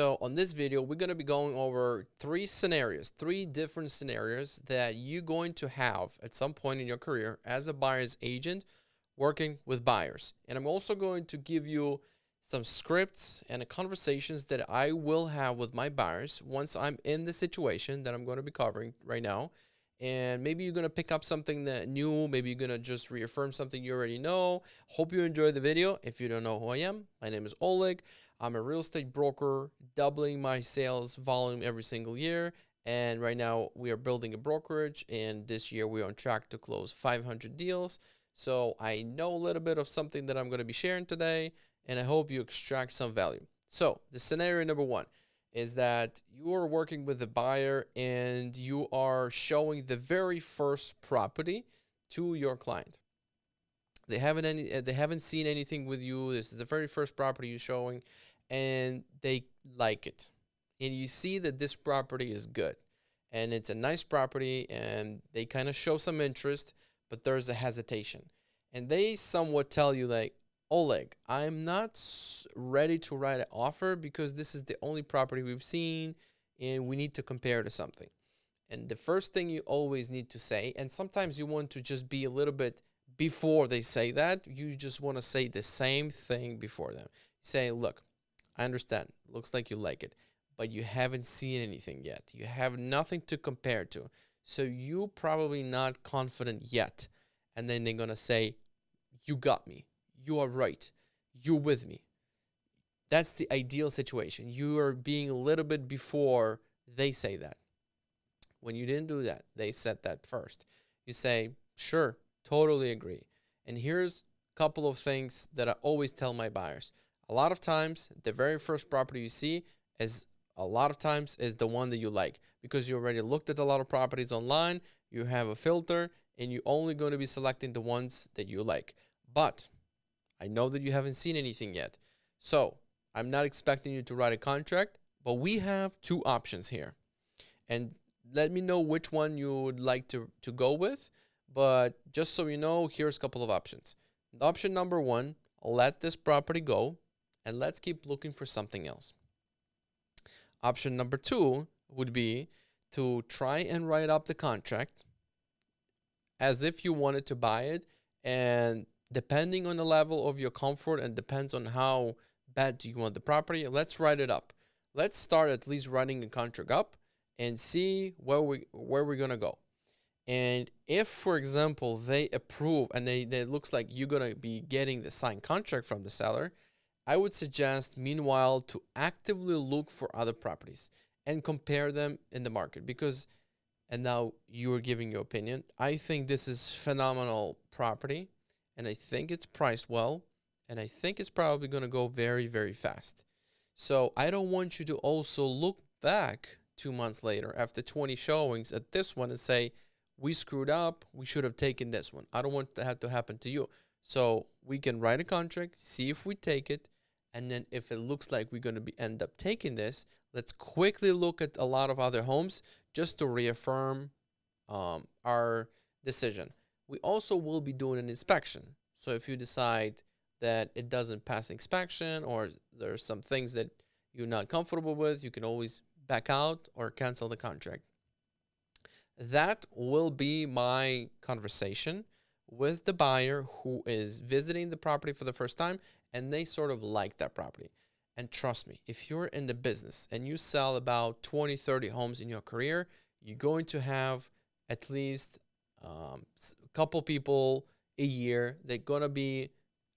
So on this video, we're going to be going over three different scenarios that you're going to have at some point in your career as a buyer's agent working with buyers. And I'm also going to give you some scripts and conversations that I will have with my buyers once I'm in the situation that I'm going to be covering right now. And maybe you're going to pick up something that new. Maybe you're going to just reaffirm something you already know. Hope you enjoy the video. If you don't know who I am, my name is Oleg. I'm a real estate broker, doubling my sales volume every single year. And right now we are building a brokerage, and this year we're on track to close 500 deals. So I know a little bit of something that I'm going to be sharing today, and I hope you extract some value. So the scenario number one is that you are working with a buyer and you are showing the very first property to your client. They haven't seen anything with you. This is the very first property you're showing, and they like it. And you see that this property is good, and it's a nice property, and they kind of show some interest, but there's a hesitation. And they somewhat tell you like, Oleg, I'm not ready to write an offer because this is the only property we've seen, and we need to compare to something. And the first thing you always need to say, and sometimes you want to just be a little bit before they say that, you just want to say the same thing before them. Say, look, I understand. Looks like you like it, but you haven't seen anything yet. You have nothing to compare to. So you're probably not confident yet. And then they're going to say, you got me. You are right. You're with me. That's the ideal situation. You are being a little bit before they say that. When you didn't do that, they said that first. You say, sure, totally agree. And here's a couple of things that I always tell my buyers. A lot of times, the very first property you see is the one that you like, because you already looked at a lot of properties online, you have a filter, and you're only going to be selecting the ones that you like. But I know that you haven't seen anything yet. So I'm not expecting you to write a contract, but we have two options here. And let me know which one you would like to go with. But just so you know, here's a couple of options. Option number one, let this property go and let's keep looking for something else. Option number two would be to try and write up the contract as if you wanted to buy it, and depending on the level of your comfort and depends on how bad do you want the property, let's write it up. Let's start at least writing the contract up and see where we're gonna go. And if, for example, they approve and they looks like you're gonna be getting the signed contract from the seller, I would suggest meanwhile to actively look for other properties and compare them in the market. Because, and now you are giving your opinion, I think this is phenomenal property, and I think it's priced well, and I think it's probably gonna go very, very fast. So I don't want you to also look back 2 months later after 20 showings at this one and say, we screwed up, we should have taken this one. I don't want that to happen to you. So we can write a contract, see if we take it, and then if it looks like we're going to end up taking this, let's quickly look at a lot of other homes just to reaffirm our decision. We also will be doing an inspection. So if you decide that it doesn't pass inspection, or there's some things that you're not comfortable with, you can always back out or cancel the contract. That will be my conversation with the buyer who is visiting the property for the first time and they sort of like that property. And trust me, if you're in the business and you sell about 20, 30 homes in your career, you're going to have at least a couple people a year. They're going to be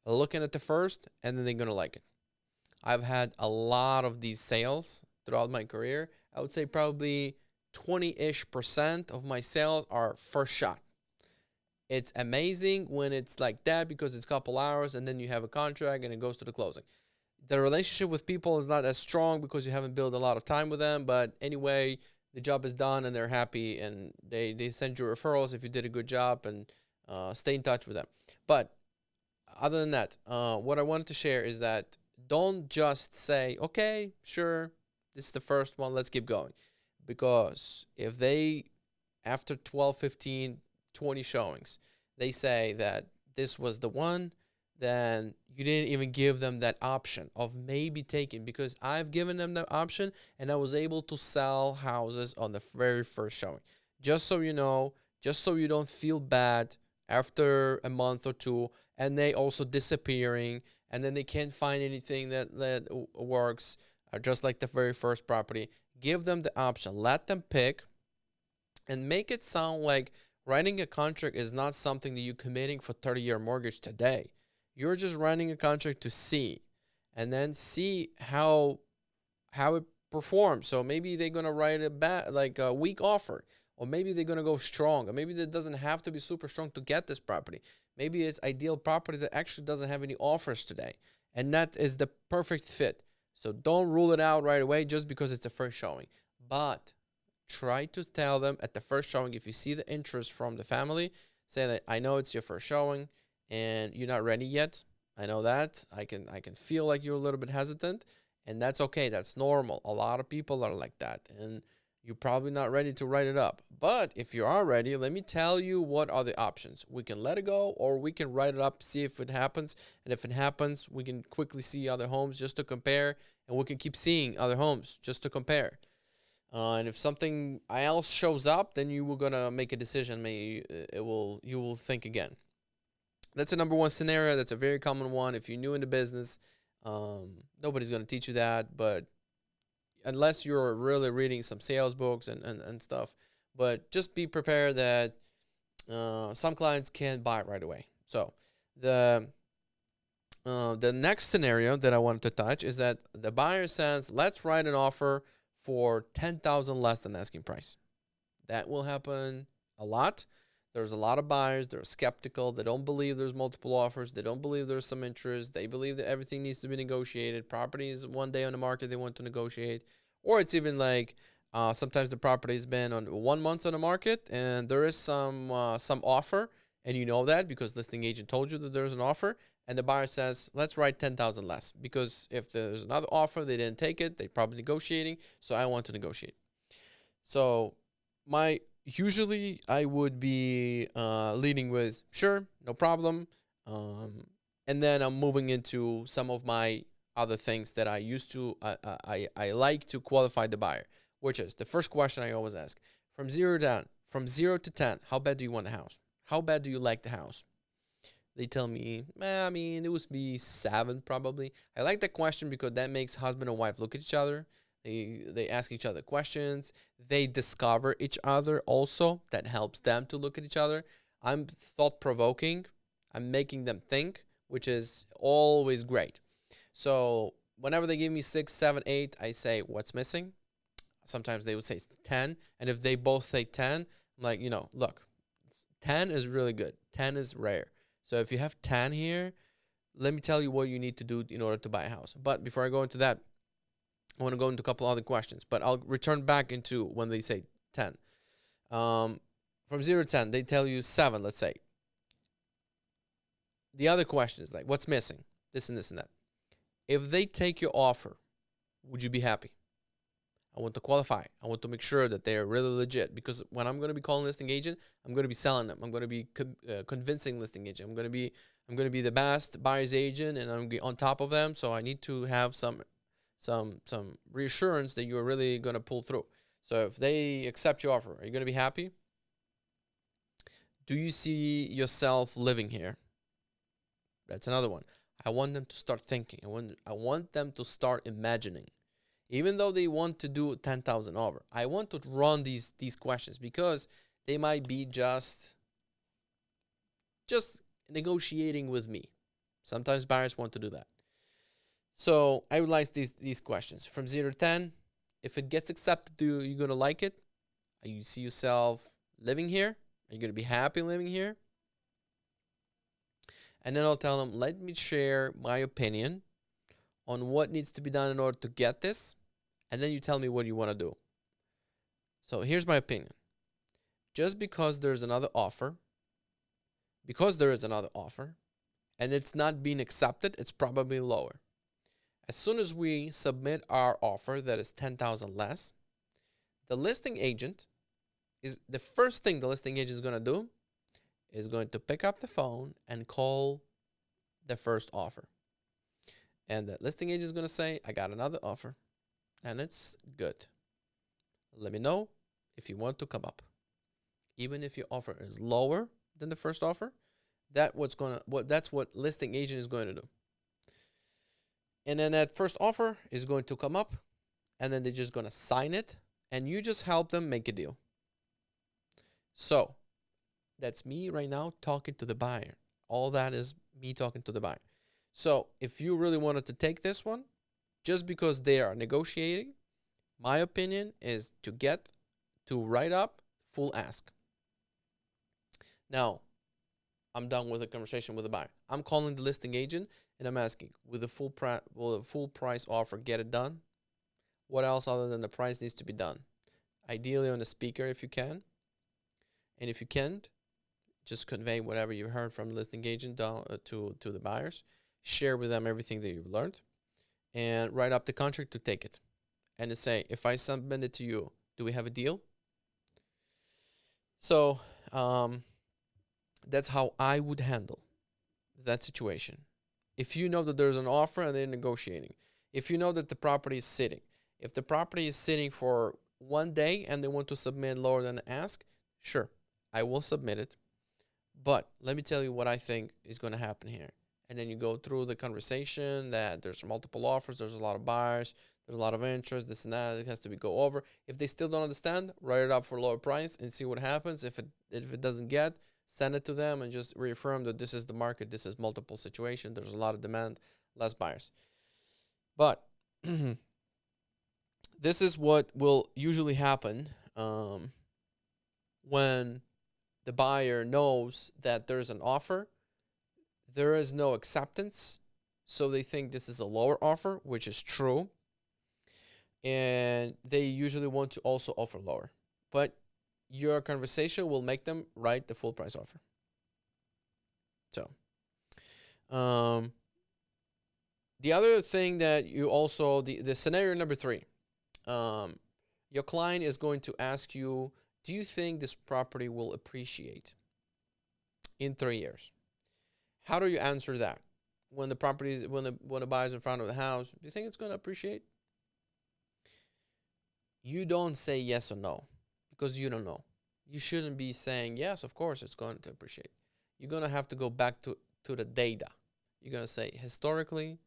looking at the first and then they're going to like it. I've had a lot of these sales throughout my career. I would say probably 20-ish% of my sales are first shot. It's amazing when it's like that because it's a couple hours and then you have a contract and it goes to the closing. The relationship with people is not as strong because you haven't built a lot of time with them. But anyway, the job is done and they're happy and they send you referrals if you did a good job, and stay in touch with them. But other than that, what I wanted to share is that don't just say, okay, sure, this is the first one, let's keep going. Because if they, after 12, 15, 20 showings, they say that this was the one, then you didn't even give them that option of maybe taking, because I've given them the option and I was able to sell houses on the very first showing. Just so you know, just so you don't feel bad after a month or two and they also disappearing and then they can't find anything that works, just like the very first property. Give them the option, let them pick, and make it sound like writing a contract is not something that you're committing for 30-year mortgage today. You're just writing a contract to see, and then see how it performs. So maybe they're gonna write a bad, like a weak offer, or maybe they're gonna go strong, or maybe it doesn't have to be super strong to get this property. Maybe it's ideal property that actually doesn't have any offers today, and that is the perfect fit. So don't rule it out right away just because it's the first showing. But try to tell them at the first showing, if you see the interest from the family, say that I know it's your first showing and you're not ready yet. I know that. I can feel like you're a little bit hesitant, and that's okay. That's normal. A lot of people are like that, and you're probably not ready to write it up. But if you are ready, let me tell you what are the options. We can let it go, or we can write it up, see if it happens. And if it happens, we can quickly see other homes just to compare, and we can keep seeing other homes just to compare. And if something else shows up, then you will gonna make a decision. Maybe you will think again. That's a number one scenario. That's a very common one. If you're new in the business, nobody's gonna teach you that, but unless you're really reading some sales books and stuff. But just be prepared that some clients can't buy right away. So the next scenario that I wanted to touch is that the buyer says, let's write an offer for 10,000 less than asking price. That will happen a lot. There's a lot of buyers. They're skeptical. They don't believe there's multiple offers. They don't believe there's some interest. They believe that everything needs to be negotiated. Property is one day on the market. They want to negotiate. Or it's even like sometimes the property has been on 1 month on the market and there is some offer. And you know that because listing agent told you that there's an offer. And the buyer says, let's write 10,000 less. Because if there's another offer, they didn't take it. They're probably negotiating. So I want to negotiate. So usually I would be leading with sure, no problem, and then I'm moving into some of my other things that I used to I like to qualify the buyer, which is the first question I always ask: from 0 to 10, how bad do you want the house? How bad do you like the house? They tell me, I mean, it would be 7 probably. I like that question because that makes husband and wife look at each other. They ask each other questions. They discover each other also. That helps them to look at each other. I'm thought-provoking. I'm making them think, which is always great. So whenever they give me 6, 7, 8, I say, what's missing? Sometimes they would say 10. And if they both say 10, I'm like, look, 10 is really good. 10 is rare. So if you have 10 here, let me tell you what you need to do in order to buy a house. But before I go into that, I want to go into a couple other questions, but I'll return back into when they say 10. From 0 to 10, they tell you 7, let's say. The other question is like, what's missing? This and this and that. If they take your offer, would you be happy? I want to qualify. I want to make sure that they're really legit, because when I'm going to be calling listing agent, I'm going to be selling them. I'm going to be convincing listing agent. I'm going to be the best buyer's agent, and I'm going to be on top of them. So I need to have some reassurance that you're really going to pull through. So if they accept your offer, are you going to be happy? Do you see yourself living here? That's another one. I want them to start thinking. I want them to start imagining. Even though they want to do 10,000 over, I want to run these questions because they might be just negotiating with me. Sometimes buyers want to do that. So I would like these questions from 0 to 10. If it gets accepted, you're going to like it? You see yourself living here? Are you going to be happy living here? And then I'll tell them, let me share my opinion on what needs to be done in order to get this. And then you tell me what you want to do. So here's my opinion. Just because there is another offer, and it's not being accepted, it's probably lower. As soon as we submit our offer that is 10,000 less, the listing agent is the first thing the listing agent is going to do is going to pick up the phone and call the first offer. And the listing agent is going to say, I got another offer and it's good. Let me know if you want to come up. Even if your offer is lower than the first offer, that's what listing agent is going to do. And then that first offer is going to come up, and then they're just going to sign it, and you just help them make a deal. So that's me right now talking to the buyer. All that is me talking to the buyer. So if you really wanted to take this one, just because they are negotiating, my opinion is to write up full ask. Now, I'm done with the conversation with the buyer. I'm calling the listing agent and I'm asking, will the full price offer get it done? What else other than the price needs to be done? Ideally on a speaker if you can. And if you can't, just convey whatever you heard from the listing agent down to the buyers. Share with them everything that you've learned and write up the contract to take it. And to say, if I submit it to you, do we have a deal? So that's how I would handle that situation. If you know that there's an offer and they're negotiating, if you know that the property is sitting, if the property is sitting for 1 day and they want to submit lower than the ask, sure, I will submit it. But let me tell you what I think is going to happen here. And then you go through the conversation that there's multiple offers, there's a lot of buyers, there's a lot of interest, this and that. It has to be go over. If they still don't understand, write it up for a lower price and see what happens. If it doesn't get, send it to them and just reaffirm that this is the market, this is multiple situation, there's a lot of demand, less buyers. But this is what will usually happen when the buyer knows that there's an offer, there is no acceptance, so they think this is a lower offer, which is true, and they usually want to also offer lower. But your conversation will make them write the full price offer. So, the other thing that you also, the scenario number 3, your client is going to ask you, do you think this property will appreciate in 3 years? How do you answer that? When the property is, when the buyer's in front of the house, do you think it's going to appreciate? You don't say yes or no because you don't know. You shouldn't be saying, yes, of course it's going to appreciate. You're going to have to go back to the data. You're going to say, historically,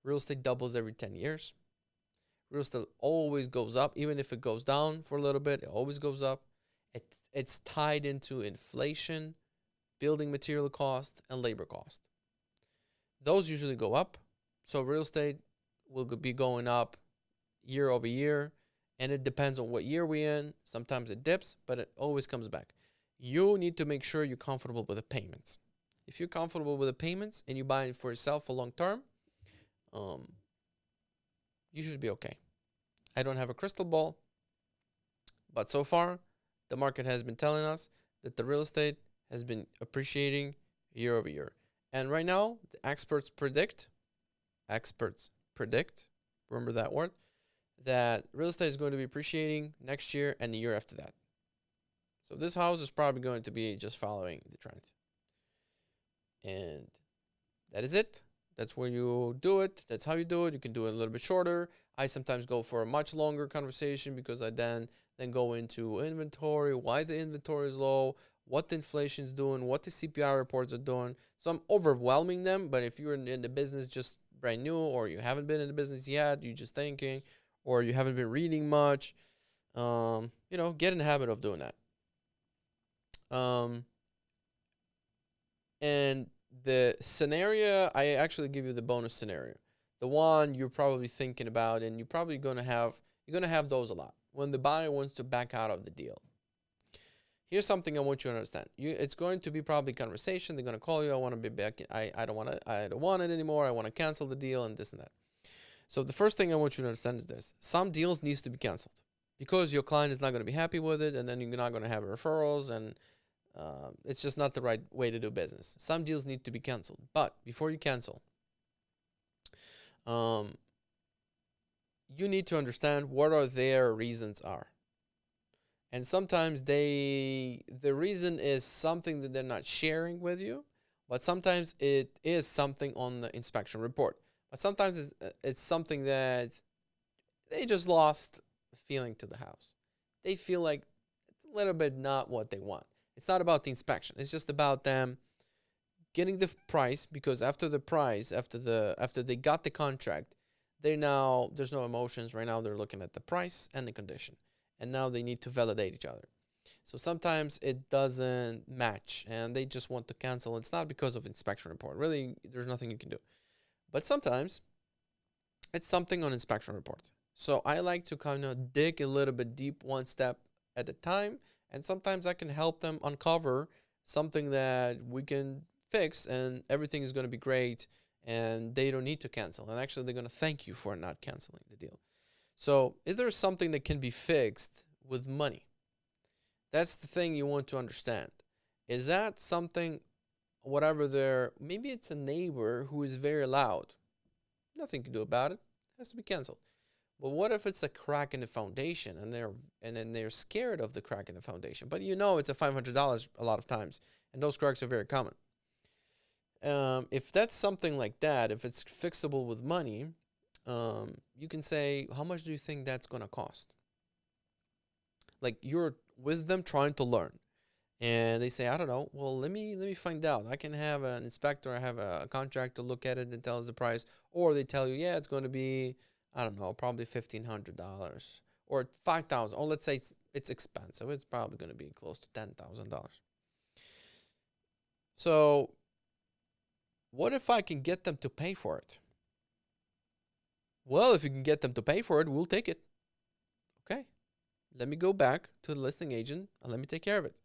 real estate doubles every 10 years. Real estate always goes up. Even if it goes down for a little bit, it always goes up. It's tied into inflation, building material cost, and labor cost. Those usually go up. So real estate will be going up year over year. And it depends on what year we're in. Sometimes it dips, but it always comes back. You need to make sure you're comfortable with the payments. If you're comfortable with the payments and you buy it for yourself for long term, you should be okay. I don't have a crystal ball, but so far, the market has been telling us that the real estate has been appreciating year over year. And right now, the experts predict, remember that word, that real estate is going to be appreciating next year and the year after that. So this house is probably going to be just following the trend. And that is it. That's where you do it. That's how you do it. You can do it a little bit shorter. I sometimes go for a much longer conversation because I then go into inventory, why the inventory is low, what the inflation is doing, what the CPI reports are doing. So I'm overwhelming them. But if you're in the business just brand new, or you haven't been in the business yet, you're just thinking, or you haven't been reading much, get in the habit of doing that. And the scenario, I actually give you the bonus scenario. The one you're probably thinking about, and you're probably you're gonna have those a lot. When the buyer wants to back out of the deal. Here's something I want you to understand. It's going to be probably conversation. They're gonna call you. I want to be back. I don't want it anymore. I want to cancel the deal and this and that. So the first thing I want you to understand is this. Some deals needs to be canceled because your client is not going to be happy with it, and then you're not going to have referrals, and it's just not the right way to do business. Some deals need to be canceled. But before you cancel, you need to understand what are their reasons are. And sometimes the reason is something that they're not sharing with you, But sometimes it is something on the inspection report. But sometimes it's something that they just lost the feeling to the house. They feel like it's a little bit not what they want. It's not about the inspection. It's just about them getting the price, because after the price, after they got the contract, they now there's no emotions right now. They're looking at the price and the condition, and now they need to validate each other. So sometimes it doesn't match, and they just want to cancel. It's not because of inspection report. Really, there's nothing you can do. But sometimes it's something on inspection report. So I like to kind of dig a little bit deep, one step at a time, and sometimes I can help them uncover something that we can fix, and everything is going to be great, and they don't need to cancel. And actually, they're going to thank you for not canceling the deal. So, is there something that can be fixed with money? That's the thing you want to understand. Is that something, whatever maybe it's a neighbor who is very loud. Nothing to do about it. It has to be canceled. But what if it's a crack in the foundation, and then they're scared of the crack in the foundation? But you know it's a $500 a lot of times, and those cracks are very common. If that's something like that, if it's fixable with money, you can say, how much do you think that's going to cost? Like, you're with them trying to learn, and they say, I don't know. Well, let me find out. I can have an inspector, I have a contractor look at it and tell us the price, or they tell you, yeah, it's going to be, I don't know, probably $1,500 or $5,000. Or let's say it's expensive. It's probably going to be close to $10,000. So what if I can get them to pay for it? Well, if you can get them to pay for it, we'll take it. Okay, let me go back to the listing agent and let me take care of it.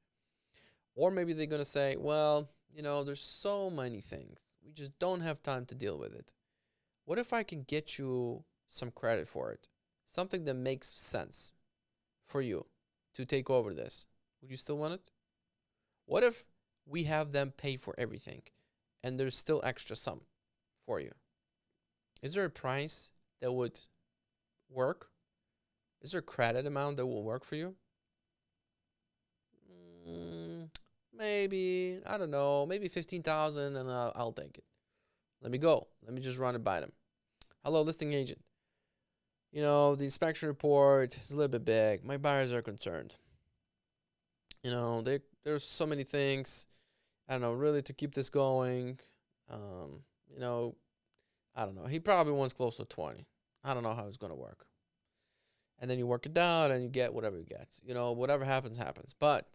Or maybe they're going to say, well, there's so many things. We just don't have time to deal with it. What if I can get you some credit for it? Something that makes sense for you to take over this. Would you still want it? What if we have them pay for everything and there's still extra sum for you? Is there a price that would work? Is there a credit amount that will work for you? Maybe, I don't know, maybe 15,000, and I'll take it. Let me go. Let me just run it by them. Hello, listing agent. The inspection report is a little bit big. My buyers are concerned. There's so many things. I don't know, really, to keep this going. I don't know. He probably wants close to 20. I don't know how it's going to work. And then you work it out and you get whatever you get. Whatever happens, happens. But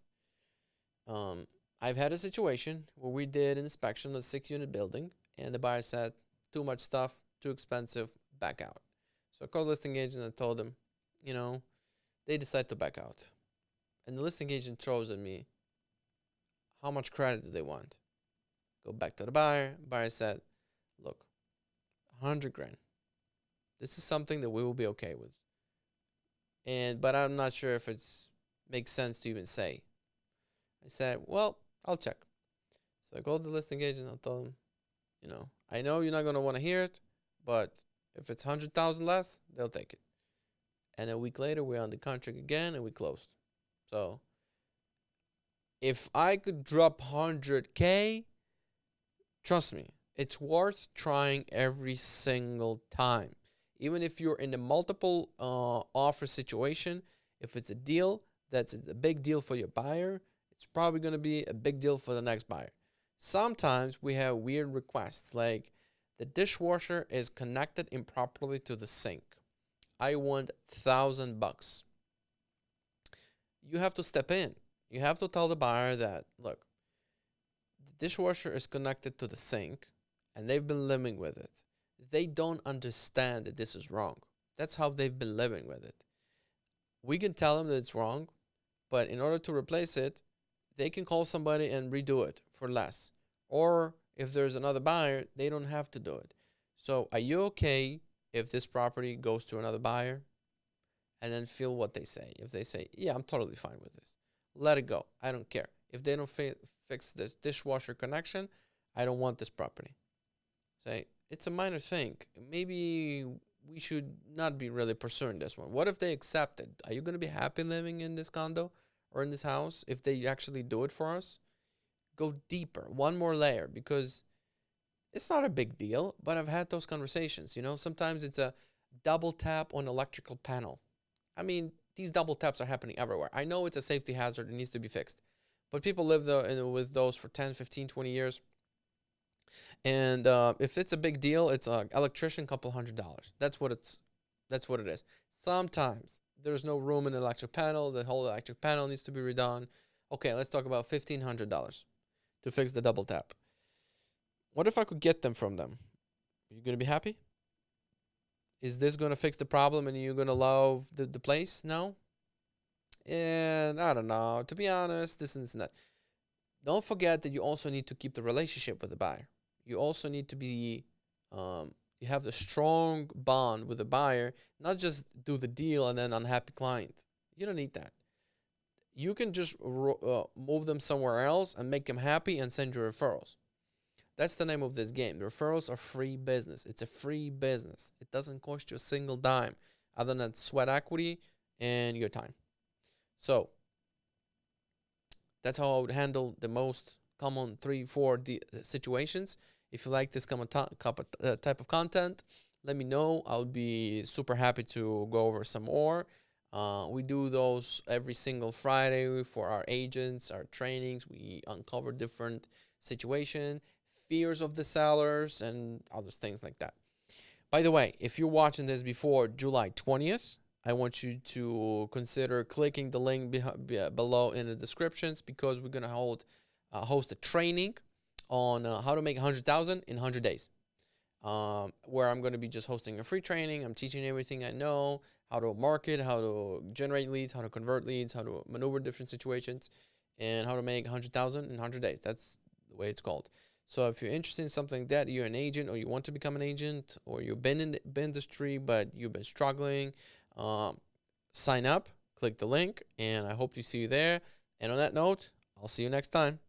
I've had a situation where we did an inspection of a 6-unit building, and the buyer said, too much stuff, too expensive, back out. So I called the listing agent and told them, they decide to back out. And the listing agent throws at me, how much credit do they want? Go back to the buyer. Buyer said, look, 100 grand. This is something that we will be okay with. But I'm not sure if it's makes sense to even say. I said, well, I'll check. So I called the listing agent. I told him, I know you're not going to want to hear it, but if it's 100,000 less, they'll take it. And a week later, we're on the contract again, and we closed. So if I could drop 100K, trust me, it's worth trying every single time. Even if you're in a multiple offer situation, if it's a deal that's a big deal for your buyer, it's probably going to be a big deal for the next buyer. Sometimes we have weird requests, like the dishwasher is connected improperly to the sink. I want $1,000. You have to step in. You have to tell the buyer that, look, the dishwasher is connected to the sink, and they've been living with it. They don't understand that this is wrong. That's how they've been living with it. We can tell them that it's wrong, but in order to replace it, they can call somebody and redo it for less. Or if there's another buyer, they don't have to do it. So are you okay if this property goes to another buyer? And then feel what they say. If they say, yeah, I'm totally fine with this, let it go. I don't care. If they don't fix this dishwasher connection, I don't want this property. Say, it's a minor thing. Maybe we should not be really pursuing this one. What if they accept it? Are you going to be happy living in this condo or in this house if they actually do it for us? go deeper, one more layer, because it's not a big deal, but I've had those conversations. Sometimes it's a double tap on electrical panel. I mean, these double taps are happening everywhere. I know it's a safety hazard. It needs to be fixed. But people live with those for 10, 15, 20 years. And if it's a big deal, it's an electrician, couple $100. That's what it is. Sometimes there's no room in the electric panel. The whole electric panel needs to be redone. Okay, let's talk about $1,500 to fix the double tap. What if I could get them from them? Are you going to be happy? Is this going to fix the problem and you're going to love the place? No? And I don't know. To be honest, this and that. Don't forget that you also need to keep the relationship with the buyer. You also need to be, you have a strong bond with the buyer, not just do the deal and then unhappy client. You don't need that. You can just move them somewhere else and make them happy and send you referrals. That's the name of this game. The referrals are free business. It's a free business. It doesn't cost you a single dime other than sweat equity and your time. So that's how I would handle the most common 3-4 situations. If you like this type of content, let me know. I'll be super happy to go over some more. We do those every single Friday for our agents, our trainings. We uncover different situations, fears of the sellers, and other things like that. By the way, if you're watching this before July 20th, I want you to consider clicking the link below in the descriptions, because we're going to host a training on how to make 100,000 in 100 days, where I'm going to be just hosting a free training. I'm teaching everything I know, how to market, how to generate leads, how to convert leads, how to maneuver different situations, and how to make 100,000 in 100 days. That's the way it's called. So if you're interested in something like that, you're an agent or you want to become an agent, or you've been in the industry but you've been struggling, sign up, click the link, and I hope to see you there. And on that note, I'll see you next time.